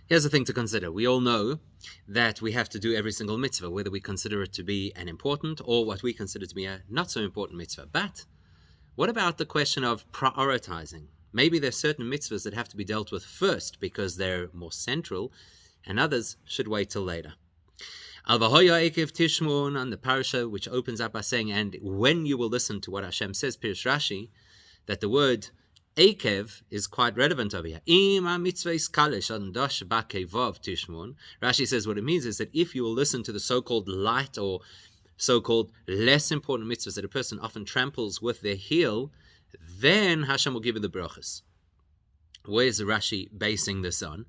Here's the thing to consider. We all know that we have to do every single mitzvah, whether we consider it to be an important or what we consider to be a not so important mitzvah. But what about the question of prioritizing? Maybe there's certain mitzvahs that have to be dealt with first because they're more central, and others should wait till later. Al-Vahoya Eikev Tishmun on the parasha, which opens up by saying, and when you will listen to what Hashem says, Pirush Rashi, that the word Eikev is quite relevant over here. Rashi says what it means is that if you will listen to the so-called light or so-called less important mitzvahs that a person often tramples with their heel, then Hashem will give you the brachas. Where is Rashi basing this on?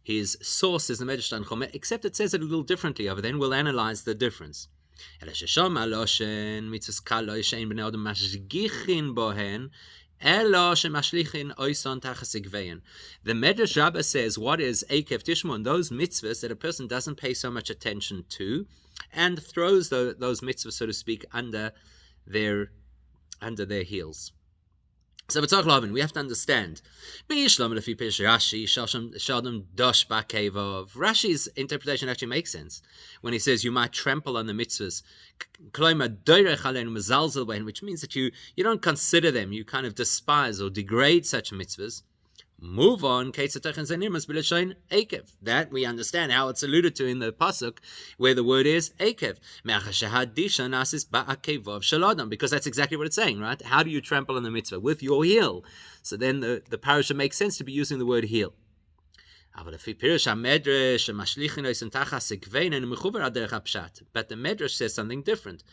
His source is the Medrash Tanchuma, except it says it a little differently over there, and we'll analyze the difference. The Medrash Rabbi says, what is Eikev Tishmon? Those mitzvahs that a person doesn't pay so much attention to, and throws those mitzvahs, so to speak, under their heels. So we have to understand. Rashi's interpretation actually makes sense when he says you might trample on the mitzvahs, which means that you don't consider them, you kind of despise or degrade such mitzvahs. Move on. That we understand how it's alluded to in the pasuk, where the word is Eikev, because that's exactly what it's saying, right? How do you trample on the mitzvah? With your heel. So then the parasha makes sense to be using the word heel. But the Medrash says something different.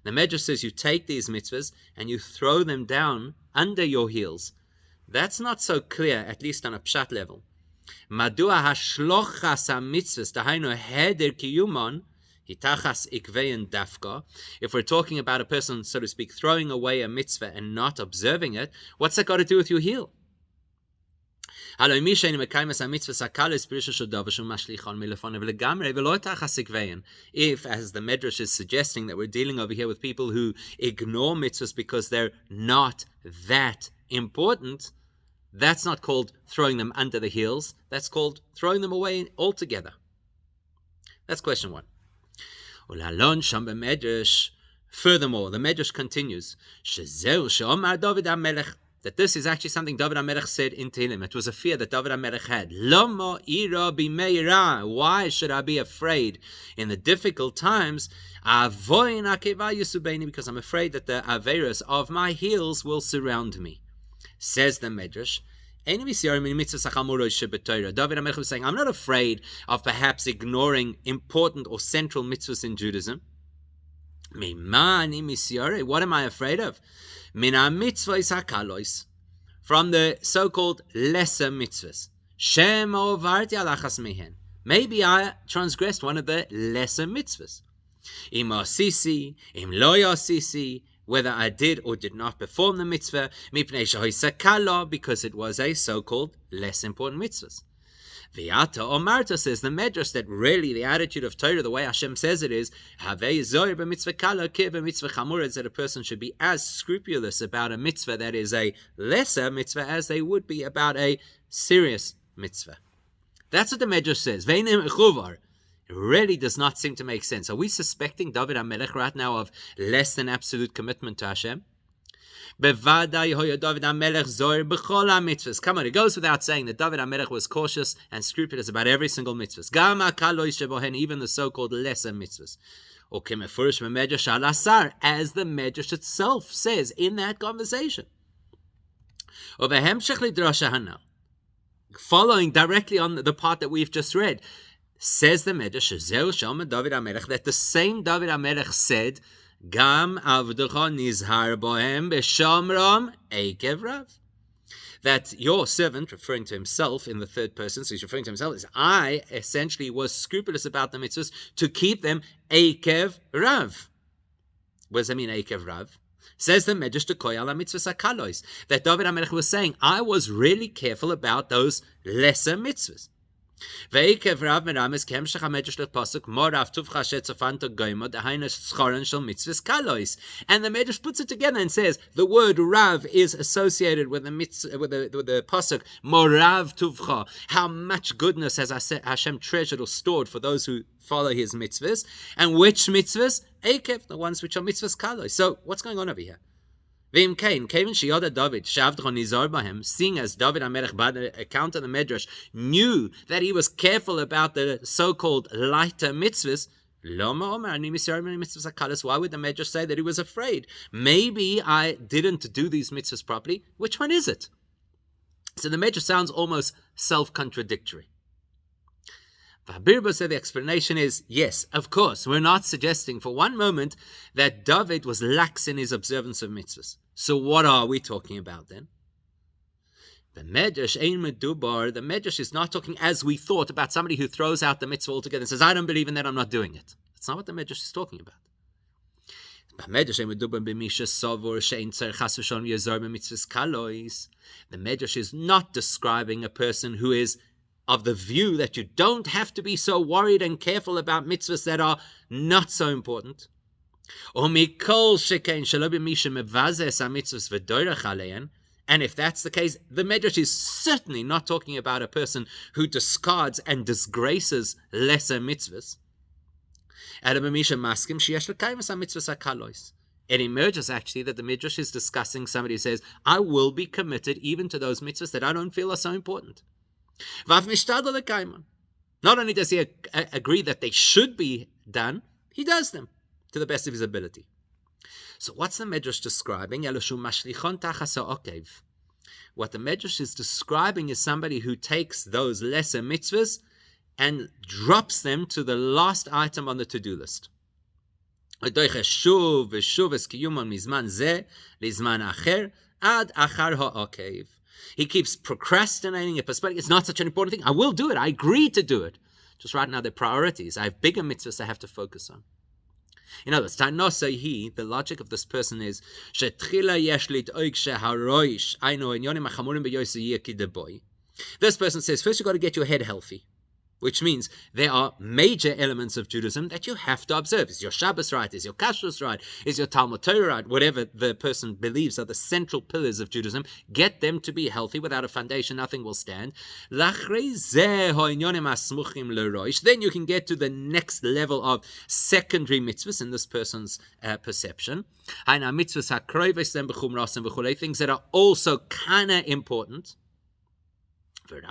The Medrash says you take these mitzvahs and you throw them down under your heels. That's not so clear, at least on a pshat level. Madua hashlochas ha-mitzvahs, dahainu heder kiyumon, hitachas ikvein dafka. If we're talking about a person, so to speak, throwing away a mitzvah and not observing it, what's that got to do with your heel? If, as the Medrash is suggesting, that we're dealing over here with people who ignore mitzvahs because they're not that important, that's not called throwing them under the heels. That's called throwing them away altogether. That's question one. Furthermore, the Medrash continues that this is actually something David HaMelech said in Tehillim. It was a fear that David HaMelech had. Why should I be afraid in the difficult times? Because I'm afraid that the averos of my heels will surround me. Says the Medrash. David HaMelech was saying, I'm not afraid of perhaps ignoring important or central mitzvahs in Judaism. What am I afraid of? From the so-called lesser mitzvahs. Maybe I transgressed one of the lesser mitzvahs. Whether I did or did not perform the mitzvah, because it was a so-called less important mitzvah. V'yata Omarta, says the Medrash, that really the attitude of Torah, the way Hashem says it is, that a person should be as scrupulous about a mitzvah that is a lesser mitzvah as they would be about a serious mitzvah. That's what the Medrash says. It really does not seem to make sense. Are we suspecting David HaMelech right now of less than absolute commitment to Hashem? Come on, it goes without saying that David HaMelech was cautious and scrupulous about every single mitzvah, even the so-called lesser mitzvahs. As the Medrash itself says in that conversation. Following directly on the part that we've just read, says the Medrash, that the same David HaMelech said, Gam avducha nizhar bohem b'shamram eikev rav. That your servant, referring to himself in the third person, so he's referring to himself, is I essentially was scrupulous about the mitzvahs to keep them eikev rav. What does that mean, eikev rav? Says the Medrash to koyal mitzvahs akalois, that David HaMelech was saying, I was really careful about those lesser mitzvahs. Eikev Rav Meramis kemshach hamedrash pasuk morav tuvcha shetzafanta goyma dehaina schoran shel mitzvahs kalois, and the medrash puts it together and says the word Rav is associated with the mitzvah, with the pasuk morav tuvcha. How much goodness has Hashem treasured or stored for those who follow His mitzvahs, and which mitzvahs? Eikev, the ones which are mitzvahs kalois. So what's going on over here? Seeing as David HaMelech, by the account of the Medrash, knew that he was careful about the so-called lighter mitzvahs, why would the Medrash say that he was afraid? Maybe I didn't do these mitzvahs properly. Which one is it? So the Medrash sounds almost self-contradictory. V'habirba said the explanation is, yes, of course, we're not suggesting for one moment that David was lax in his observance of mitzvahs. So what are we talking about then? The Medrash is not talking as we thought about somebody who throws out the mitzvah altogether and says, I don't believe in that, I'm not doing it. That's not what the Medrash is talking about. The Medrash is not describing a person who is of the view that you don't have to be so worried and careful about mitzvahs that are not so important. And if that's the case, the Medrash is certainly not talking about a person who discards and disgraces lesser mitzvahs. It emerges actually that the Midrash is discussing somebody who says, I will be committed even to those mitzvahs that I don't feel are so important. Not only does he agree that they should be done, he does them to the best of his ability. So what's the Medrash describing? What the Medrash is describing is somebody who takes those lesser mitzvahs and drops them to the last item on the to-do list. He keeps procrastinating it, postponing. It's not such an important thing. I will do it. I agree to do it. Just right now, they're priorities. I have bigger mitzvahs I have to focus on. In other words, the logic of this person is, this person says, first you've got to get your head healthy, which means there are major elements of Judaism that you have to observe. Is your Shabbos right? Is your Kashrus right? Is your Talmud Torah right? Whatever the person believes are the central pillars of Judaism, get them to be healthy. Without a foundation, nothing will stand. Then you can get to the next level of secondary mitzvahs in this person's perception. Things that are also kind of important. And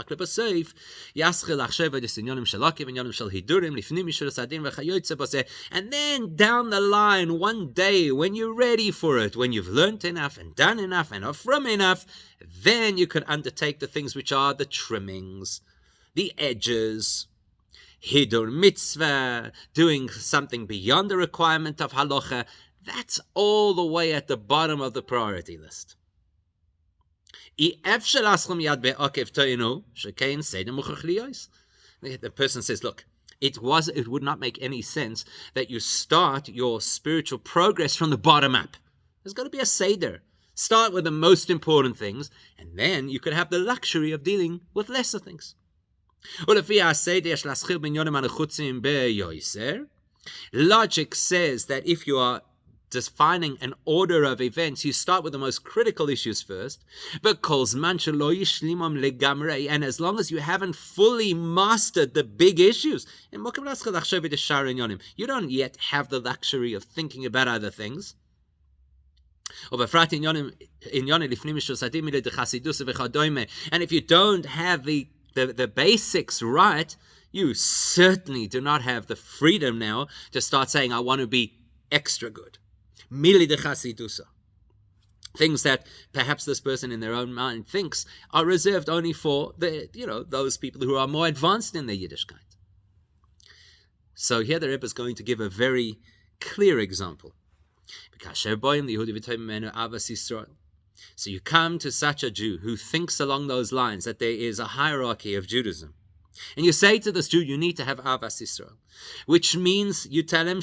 then down the line, one day, when you're ready for it, when you've learnt enough and done enough and are from enough, then you could undertake the things which are the trimmings, the edges, hidur mitzvah, doing something beyond the requirement of halacha. That's all the way at the bottom of the priority list. The person says, look, it would not make any sense that you start your spiritual progress from the bottom up. There's got to be a seder. Start with the most important things, and then you could have the luxury of dealing with lesser things. Logic says that if you are defining an order of events, you start with the most critical issues first. And as long as you haven't fully mastered the big issues, you don't yet have the luxury of thinking about other things. And if you don't have the basics right, you certainly do not have the freedom now to start saying, I want to be extra good. Things that perhaps this person in their own mind thinks are reserved only for those people who are more advanced in their Yiddishkeit. So here the Rebbe is going to give a very clear example. So you come to such a Jew who thinks along those lines that there is a hierarchy of Judaism. And you say to this Jew, you need to have Avas Yisrael, which means you tell him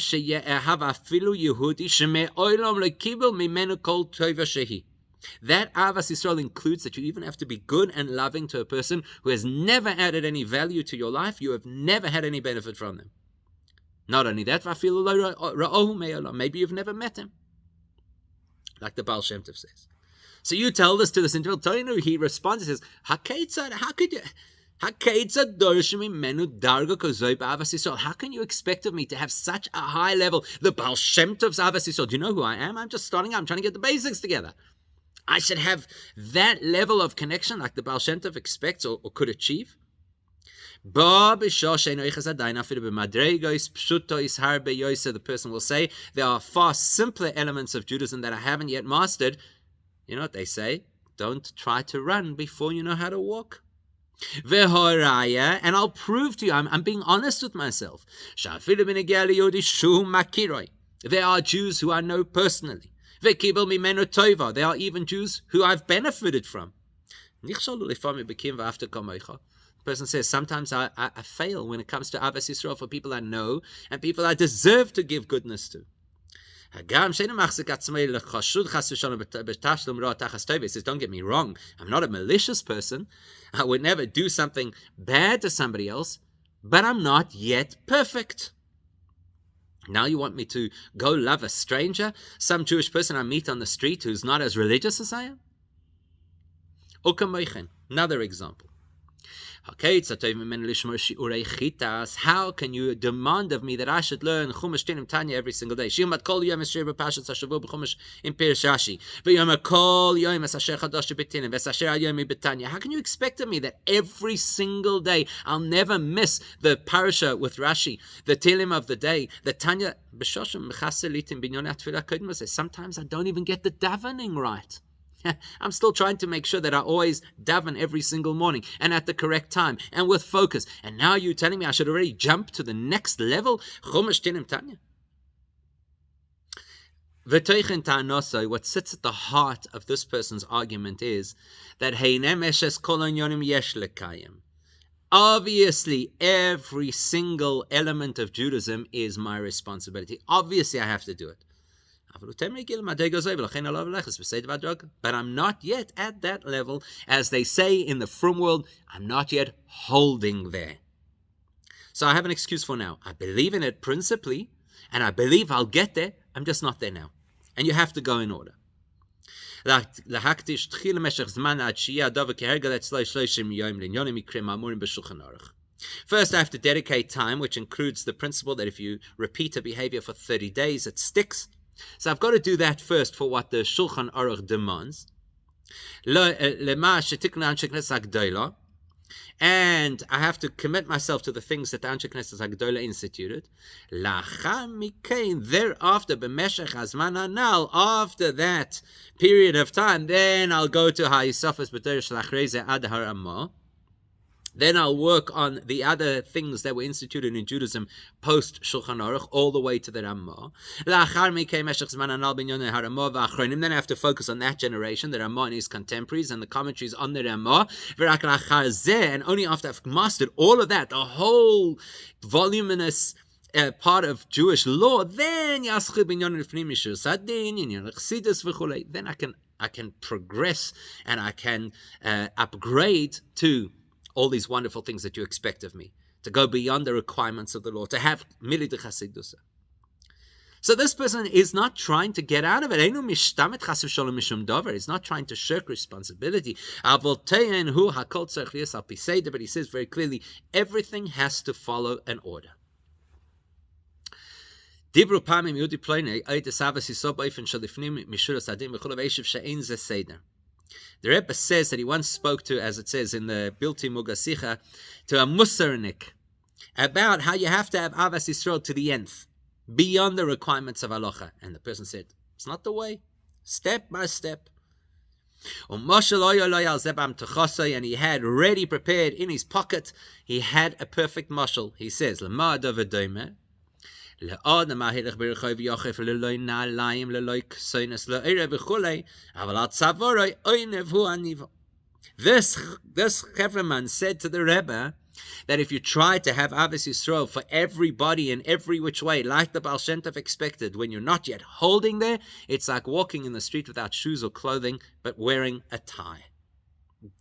That Avas Yisrael includes that you even have to be good and loving to a person who has never added any value to your life. You have never had any benefit from them. Not only that, maybe you've never met him. Like the Baal Shem Tov says. So you tell this to this individual. He responds and says, how could you? How can you expect of me to have such a high level? The Baal Shem Tov's Avas Yisrael. Do you know who I am? I'm just starting out. I'm trying to get the basics together. I should have that level of connection like the Baal Shem Tov expects or could achieve. The person will say, there are far simpler elements of Judaism that I haven't yet mastered. You know what they say? Don't try to run before you know how to walk. And I'll prove to you, I'm being honest with myself. There are Jews who I know personally. There are even Jews who I've benefited from. The person says, sometimes I fail when it comes to Avas Yisrael for people I know and people I deserve to give goodness to. He says, don't get me wrong, I'm not a malicious person. I would never do something bad to somebody else, but I'm not yet perfect. Now you want me to go love a stranger, some Jewish person I meet on the street who's not as religious as I am? Another example. How can you demand of me that I should learn Chumash Tinim Tanya every single day? How can you expect of me that every single day I'll never miss the parasha with Rashi, the Tilim of the day, the Tanya? Sometimes I don't even get the davening right. I'm still trying to make sure that I always daven every single morning and at the correct time and with focus. And now you're telling me I should already jump to the next level? Chumash Tinim Tanya. What sits at the heart of this person's argument is that obviously every single element of Judaism is my responsibility. Obviously I have to do it. But I'm not yet at that level. As they say in the frum world, I'm not yet holding there. So I have an excuse for now. I believe in it principally, and I believe I'll get there. I'm just not there now. And you have to go in order. First, I have to dedicate time, which includes the principle that if you repeat a behavior for 30 days, it sticks. So I've got to do that first for what the Shulchan Aruch demands. And I have to commit myself to the things that the Anshe Knesset HaGedolah instituted. Thereafter, after that period of time, then I'll go to Ha'isafas B'Derish Lachreze Ad Haramah. Then I'll work on the other things that were instituted in Judaism post Shulchan Aruch, all the way to the Ramah. Then I have to focus on that generation, the Ramah and his contemporaries, and the commentaries on the Ramah. And only after I've mastered all of that, the whole voluminous part of Jewish law, then I can progress and I can upgrade to all these wonderful things that you expect of me, to go beyond the requirements of the law, to have mili de chasidusa. So this person is not trying to get out of it. He's not trying to shirk responsibility. But he says very clearly, everything has to follow an order. The Rebbe says that he once spoke to, as it says in the Bilti Mugasicha, to a Musarnik about how you have to have Avas Yisrael to the nth, beyond the requirements of halacha. And the person said, it's not the way, step by step. And he had ready prepared in his pocket, he had a perfect mashal. He says, This Chevraman said to the Rebbe that if you try to have Avos Yisrael for everybody in every which way, like the Baal Shem Tov expected, when you're not yet holding there, it's like walking in the street without shoes or clothing, but wearing a tie.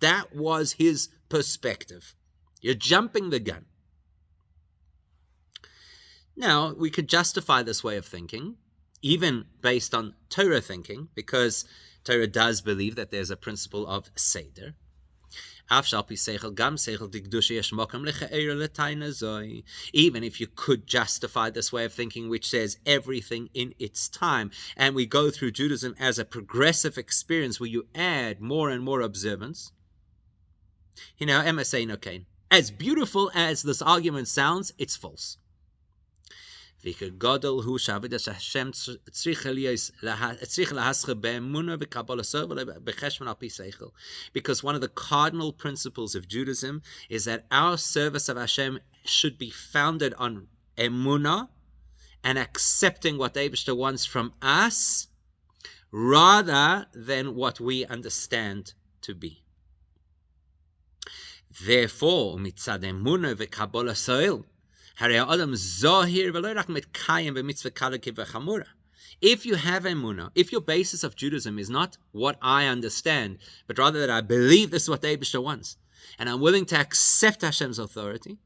That was his perspective. You're jumping the gun. Now, we could justify this way of thinking, even based on Torah thinking, because Torah does believe that there's a principle of Seder. Even if you could justify this way of thinking, which says everything in its time, and we go through Judaism as a progressive experience where you add more and more observance. Emma saying, okay, as beautiful as this argument sounds, it's false. Because one of the cardinal principles of Judaism is that our service of Hashem should be founded on emunah and accepting what the Eibishter wants from us rather than what we understand to be. Therefore, mitzad emunah v'kabbalah soil, if you have emunah, if your basis of Judaism is not what I understand, but rather that I believe this is what the Eibishter wants, and I'm willing to accept Hashem's authority,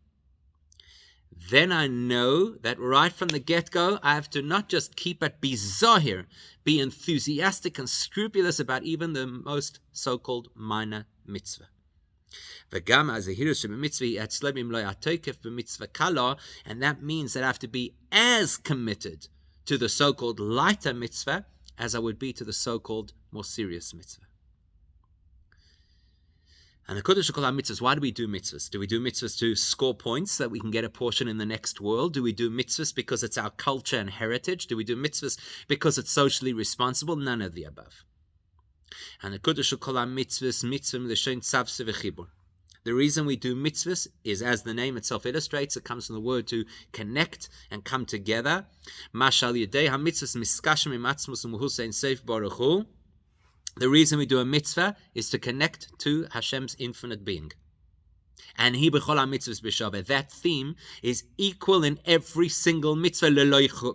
then I know that right from the get-go, I have to not just keep it, be zahir, be enthusiastic and scrupulous about even the most so-called minor mitzvah. And that means that I have to be as committed to the so-called lighter mitzvah as I would be to the so-called more serious mitzvah. And the Kodesh Kol HaMitzvahs, why do we do mitzvahs? Do we do mitzvahs to score points so that we can get a portion in the next world? Do we do mitzvahs because it's our culture and heritage? Do we do mitzvahs because it's socially responsible? None of the above. And the Kodesh Kol HaMitzvahs, mitzvah l'shein tzavse v'chibur. The reason we do mitzvahs is, as the name itself illustrates, it comes from the word to connect and come together. The reason we do a mitzvah is to connect to Hashem's infinite being. And he b'chol ha-mitzvahs b'shaveh. That theme is equal in every single mitzvah.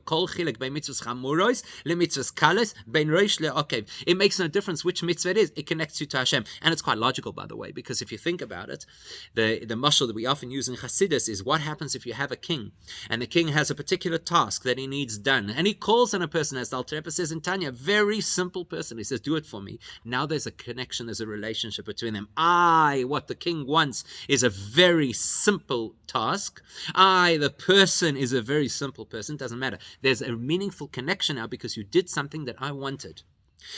Kol chilek bein mitzvahs chamuros lemitzvahs kalos bein rosh le'okev. It makes no difference which mitzvah it is. It connects you to Hashem, and it's quite logical, by the way, because if you think about it, the mashal that we often use in Hasidus is what happens if you have a king, and the king has a particular task that he needs done, and he calls on a person, as the Alter Rebbe says in Tanya, very simple person. He says, "Do it for me." Now there's a connection, there's a relationship between them. What the king wants is a very simple task. The person is a very simple person. It doesn't matter. There's a meaningful connection now because you did something that I wanted.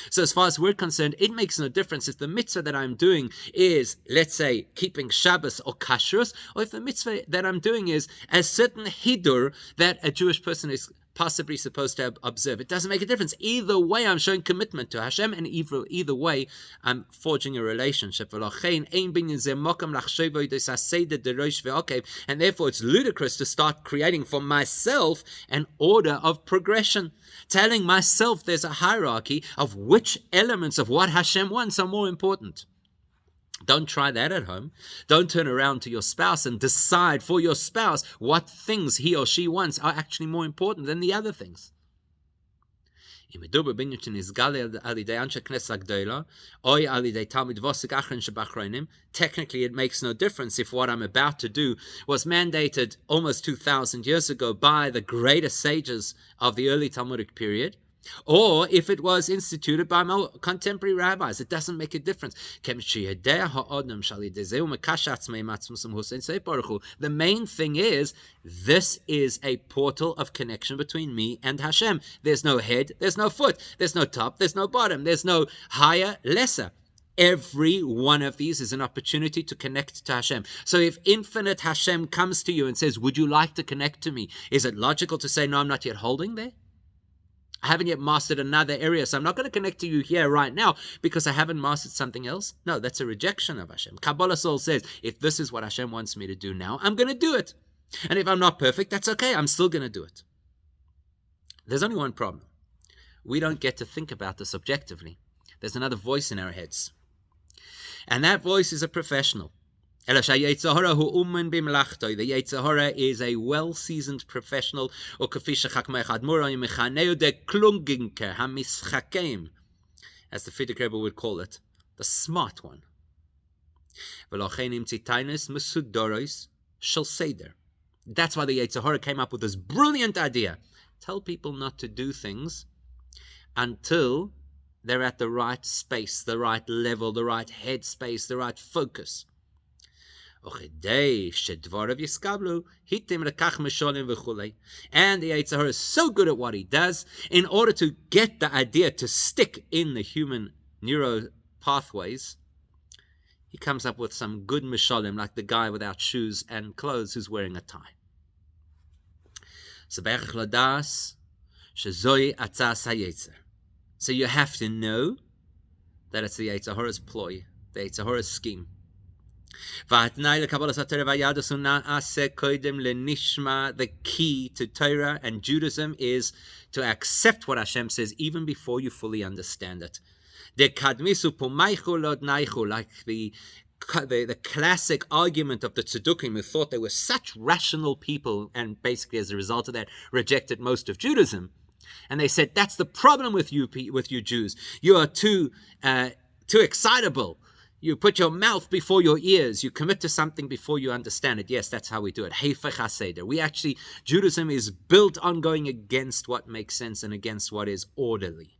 So as far as we're concerned, it makes no difference if the mitzvah that I'm doing is, let's say, keeping Shabbos or Kashrus, or if the mitzvah that I'm doing is a certain hidur that a Jewish person is possibly supposed to observe. It doesn't make a difference. Either way, I'm showing commitment to Hashem, and either way, I'm forging a relationship. And therefore, it's ludicrous to start creating for myself an order of progression, telling myself there's a hierarchy of which elements of what Hashem wants are more important. Don't try that at home. Don't turn around to your spouse and decide for your spouse what things he or she wants are actually more important than the other things. Technically, it makes no difference if what I'm about to do was mandated almost 2,000 years ago by the greatest sages of the early Talmudic period, or if it was instituted by contemporary rabbis. It doesn't make a difference. The main thing is, this is a portal of connection between me and Hashem. There's no head, there's no foot, there's no top, there's no bottom, there's no higher, lesser. Every one of these is an opportunity to connect to Hashem. So if infinite Hashem comes to you and says, would you like to connect to me? Is it logical to say, no, I'm not yet holding there? I haven't yet mastered another area, so I'm not going to connect to you here right now because I haven't mastered something else. No, that's a rejection of Hashem. Kabbalah Soul says, if this is what Hashem wants me to do now, I'm going to do it. And if I'm not perfect, that's okay. I'm still going to do it. There's only one problem. We don't get to think about this objectively. There's another voice in our heads. And that voice is a professional. The Yetzer Hara is a well-seasoned professional, as the Frierdiker Rebbe would call it, the smart one. That's why the Yetzer Hara came up with this brilliant idea. Tell people not to do things until they're at the right space, the right level, the right headspace, the right focus. And the Yetzer Hara is so good at what he does, in order to get the idea to stick in the human neuro pathways, he comes up with some good mishalim, like the guy without shoes and clothes who's wearing a tie. So you have to know that it's the Yetzer Hara's ploy, the Yetzer Hara's scheme. The key to Torah and Judaism is to accept what Hashem says even before you fully understand it. Like the classic argument of the Tzedukim, who thought they were such rational people and basically as a result of that rejected most of Judaism. And they said, that's the problem with you Jews. You are too excitable. You put your mouth before your ears. You commit to something before you understand it. Yes, that's how we do it. Heifech HaSeder. Judaism is built on going against what makes sense and against what is orderly.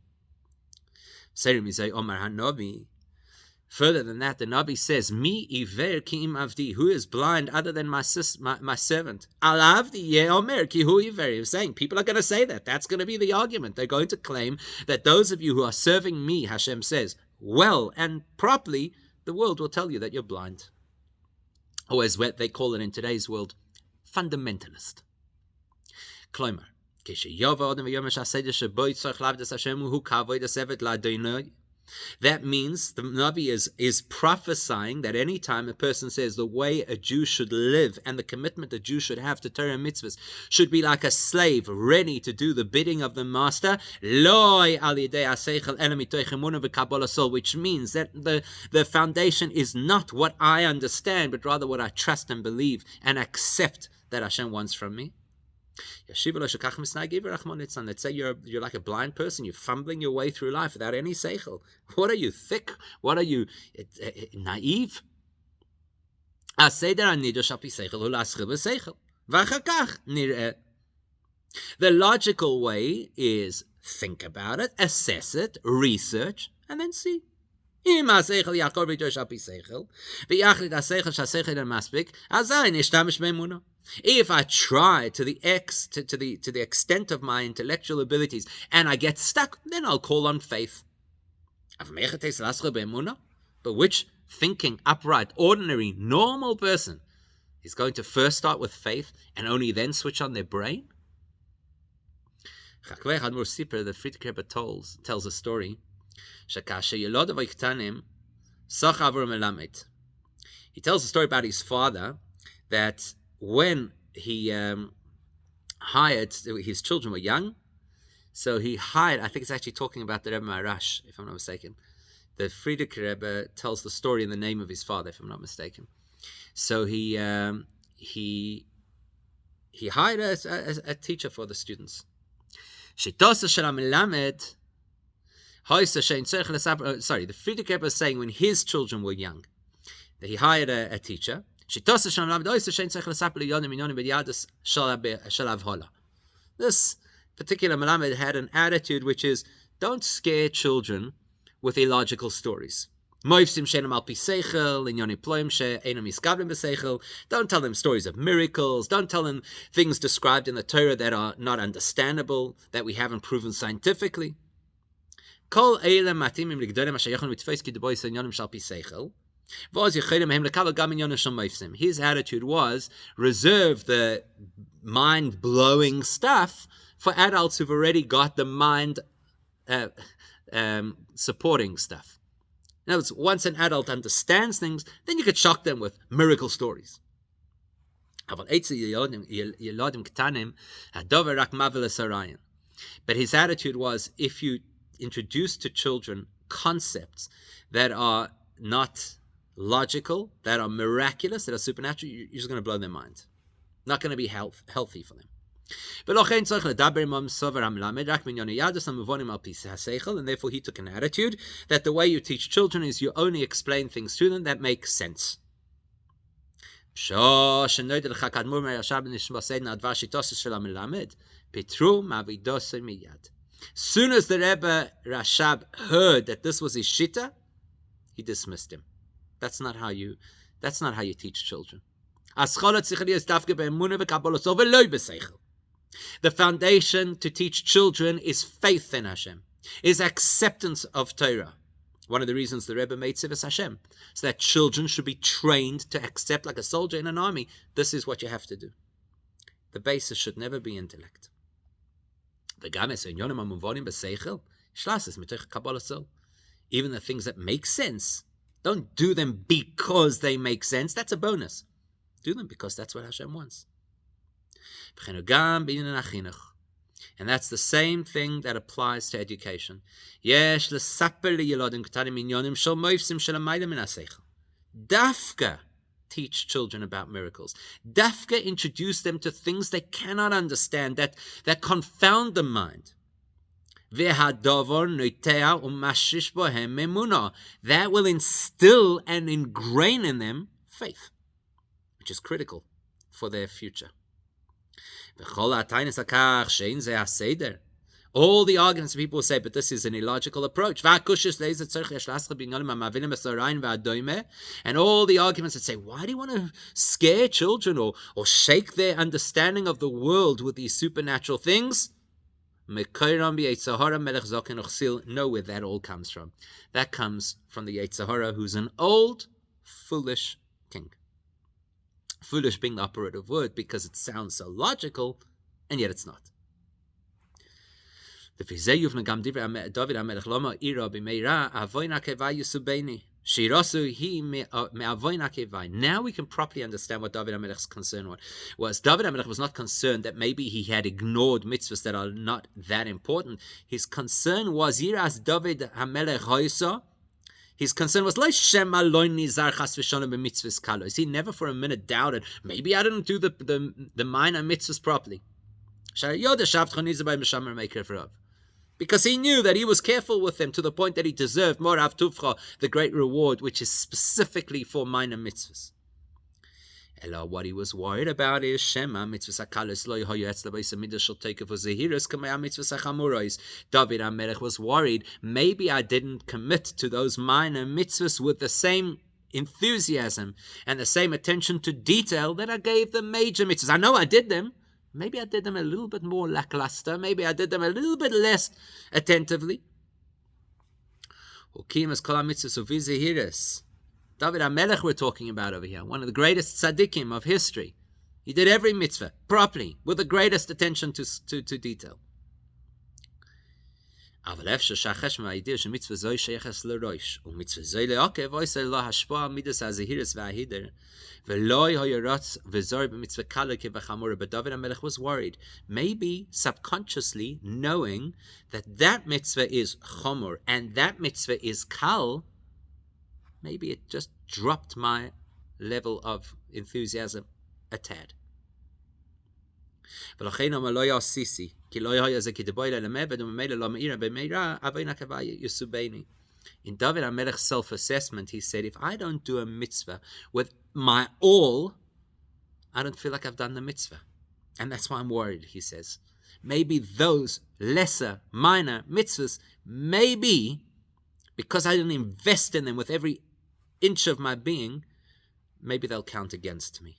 Further than that, the Nabi says, Mi iver ki im avdi, who is blind other than my servant? Al avdi ye omer ki hu iver. He was saying, people are going to say that. That's going to be the argument. They're going to claim that those of you who are serving me, Hashem says, well and properly, the world will tell you that you're blind. Or as what they call it in today's world, fundamentalist. Kloimer. That means the Nabi is prophesying that any time a person says the way a Jew should live and the commitment a Jew should have to Torah and mitzvahs should be like a slave ready to do the bidding of the master, which means that the foundation is not what I understand, but rather what I trust and believe and accept that Hashem wants from me. Let's say you're like a blind person, you're fumbling your way through life without any seichel. What are you, thick? What are you, naive? The logical way is think about it, assess it, research, and then see. If I try to the extent of my intellectual abilities and I get stuck, then I'll call on faith. But which thinking, upright, ordinary, normal person is going to first start with faith and only then switch on their brain? The Frierdiker Rebbe tells a story. He tells a story about his father, that when he hired, his children were young, so he hired, I think it's actually talking about the Rebbe Maharash, if I'm not mistaken. The Frierdiker Rebbe tells the story in the name of his father, if I'm not mistaken. So he hired a teacher for the students. The Frierdiker Rebbe is saying when his children were young, that he hired a teacher. This particular Melamed had an attitude which is, don't scare children with illogical stories. Don't tell them stories of miracles. Don't tell them things described in the Torah that are not understandable, that we haven't proven scientifically. His attitude was, reserve the mind-blowing stuff for adults who've already got the mind supporting stuff. In other words, once an adult understands things, then you could shock them with miracle stories. But his attitude was, if you introduce to children concepts that are not logical, that are miraculous, that are supernatural, you're just going to blow their mind. Not going to be healthy for them. And therefore he took an attitude that the way you teach children is you only explain things to them that make sense. Soon as the Rebbe Rashab heard that this was his shita, he dismissed him. That's not how you teach children. The foundation to teach children is faith in Hashem, is acceptance of Torah. One of the reasons the Rebbe made Tzivos Hashem, so that children should be trained to accept, like a soldier in an army, this is what you have to do. The basis should never be intellect. Even the things that make sense, don't do them because they make sense. That's a bonus. Do them because that's what Hashem wants. And that's the same thing that applies to education. Dafka teach children about miracles. Dafka introduce them to things they cannot understand, that confound the mind. That will instill and ingrain in them faith, which is critical for their future. All the arguments people say, but this is an illogical approach. And all the arguments that say, why do you want to scare children or shake their understanding of the world with these supernatural things? Know where that all comes from. That comes from the Yetzer Hara, who's an old, foolish king. Foolish being the operative word because it sounds so logical, and yet it's not. Now we can properly understand what David HaMelech's concern was. David HaMelech was not concerned that maybe he had ignored mitzvahs that are not that important. His concern was, Yiras David HaMelech Hoysa, his concern was, he never for a minute doubted, maybe I didn't do the minor mitzvahs properly. Because he knew that he was careful with them to the point that he deserved more av tuvcha, the great reward, which is specifically for minor mitzvahs. What he was worried about is Shema mitzvahs hakalos lo yehoyu etz lebeis hamidrash shel teikav uzehiras kamei mitzvahs hachamuros. David HaMelech was worried, maybe I didn't commit to those minor mitzvahs with the same enthusiasm and the same attention to detail that I gave the major mitzvahs. I know I did them. Maybe I did them a little bit more lackluster. Maybe I did them a little bit less attentively. David HaMelech we're talking about over here, one of the greatest tzaddikim of history. He did every mitzvah properly, with the greatest attention to detail. But maybe he was worried, maybe subconsciously knowing that mitzvah is chomor and that mitzvah is kal, maybe it just dropped my level of enthusiasm a tad. In David HaMelech's self-assessment, he said, if I don't do a mitzvah with my all, I don't feel like I've done the mitzvah. And that's why I'm worried, he says. Maybe those lesser, minor mitzvahs, maybe because I didn't invest in them with every inch of my being, maybe they'll count against me.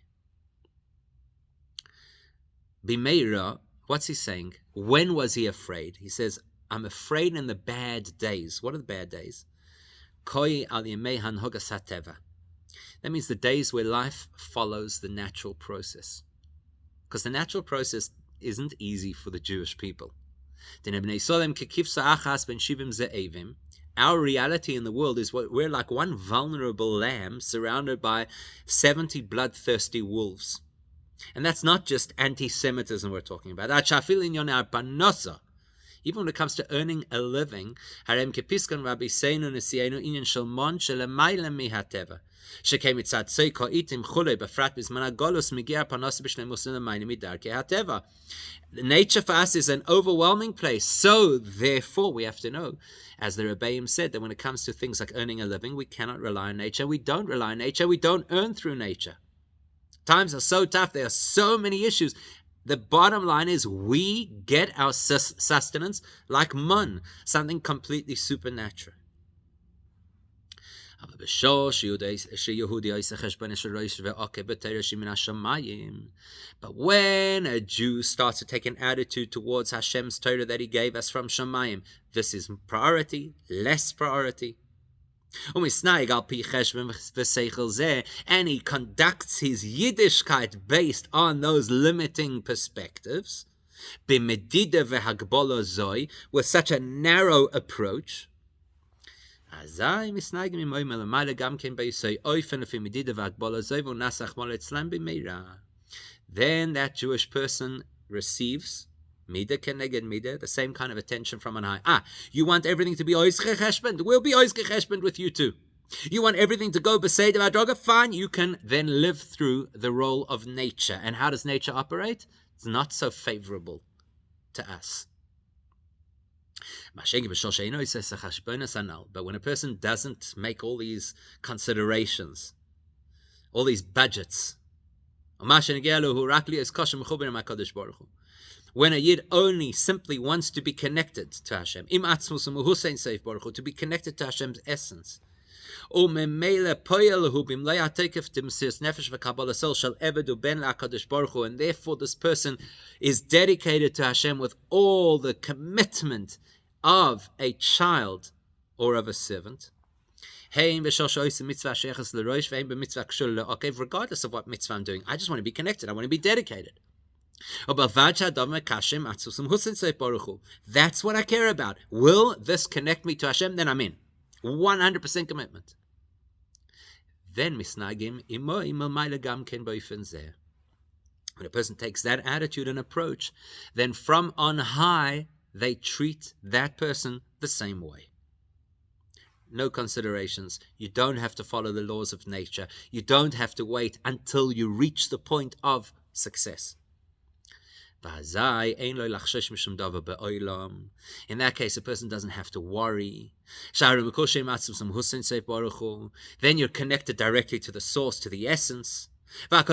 Bimeira, what's he saying? When was he afraid? He says, I'm afraid in the bad days. What are the bad days? Koi al yemei hanhogas hateva. That means the days where life follows the natural process. Because the natural process isn't easy for the Jewish people. Our reality in the world is we're like one vulnerable lamb surrounded by 70 bloodthirsty wolves. And that's not just anti-Semitism we're talking about. Even when it comes to earning a living, שכן מצד צויקו איתים חולי, בפרט בזמן הגולוס, מגיע הפרנס בשלמות למים מדרכי הטבע. Nature for us is an overwhelming place, so therefore we have to know, as the Rabbi said, that when it comes to things like earning a living, we cannot rely on nature. We don't rely on nature. We don't earn through nature. Times are so tough. There are so many issues. The bottom line is we get our sustenance like mun, something completely supernatural. But when a Jew starts to take an attitude towards Hashem's Torah that he gave us from Shamayim, this is priority, less priority. And he conducts his Yiddishkeit based on those limiting perspectives, with such a narrow approach. Then that Jewish person receives Mida keneged Mida, the same kind of attention from on high. You want everything to be oizche cheshbon? We'll be oizche cheshbon with you too. You want everything to go b'seder v'adroga? Fine, you can then live through the role of nature. And how does nature operate? It's not so favorable to us. But when a person doesn't make all these considerations, all these budgets, when a Yid only simply wants to be connected to Hashem, to be connected to Hashem's essence, and therefore this person is dedicated to Hashem with all the commitment of a child or of a servant, regardless of what mitzvah I'm doing, I just want to be connected, I want to be dedicated. That's what I care about. Will this connect me to Hashem? Then I'm in. 100% commitment. Then when a person takes that attitude and approach, then from on high they treat that person the same way. No considerations. You don't have to follow the laws of nature. You don't have to wait until you reach the point of success. In that case, a person doesn't have to worry. Then you're connected directly to the source, to the essence. And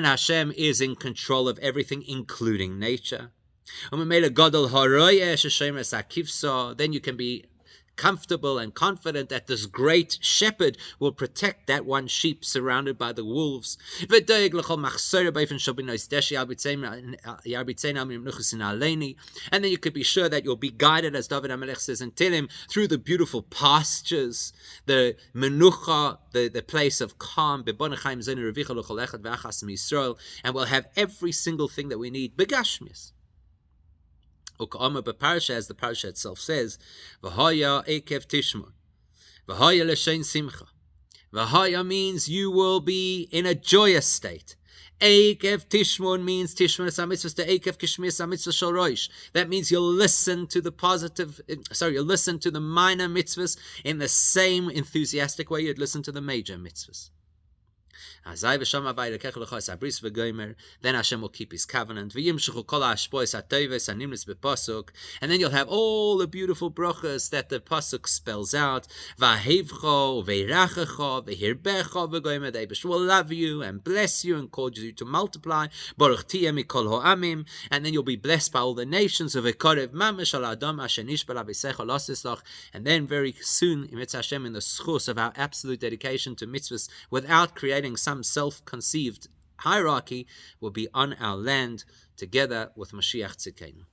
Hashem is in control of everything, including nature. Then you can be comfortable and confident that this great shepherd will protect that one sheep surrounded by the wolves. And then you could be sure that you'll be guided, as David HaMelech says in Tehillim, through the beautiful pastures, the menucha, the place of calm, and we'll have every single thing that we need, begashmis. As the parasha itself says, V'haya Eikev tishma, V'haya l'shein simcha. V'haya means you will be in a joyous state. Eikev tishmon means tishmon samitzvahs to Eikev kishmir samitzvah shel roish. That means you'll listen to the you'll listen to the minor mitzvahs in the same enthusiastic way you'd listen to the major mitzvahs. Then Hashem will keep his covenant. And then you'll have all the beautiful brachas that the pasuk spells out. The Eibush will love you and bless you and cause you to multiply. And then you'll be blessed by all the nations of and then very soon, in the schus of our absolute dedication to mitzvahs, without creating some self-conceived hierarchy, will be on our land together with Mashiach Tzidkenu.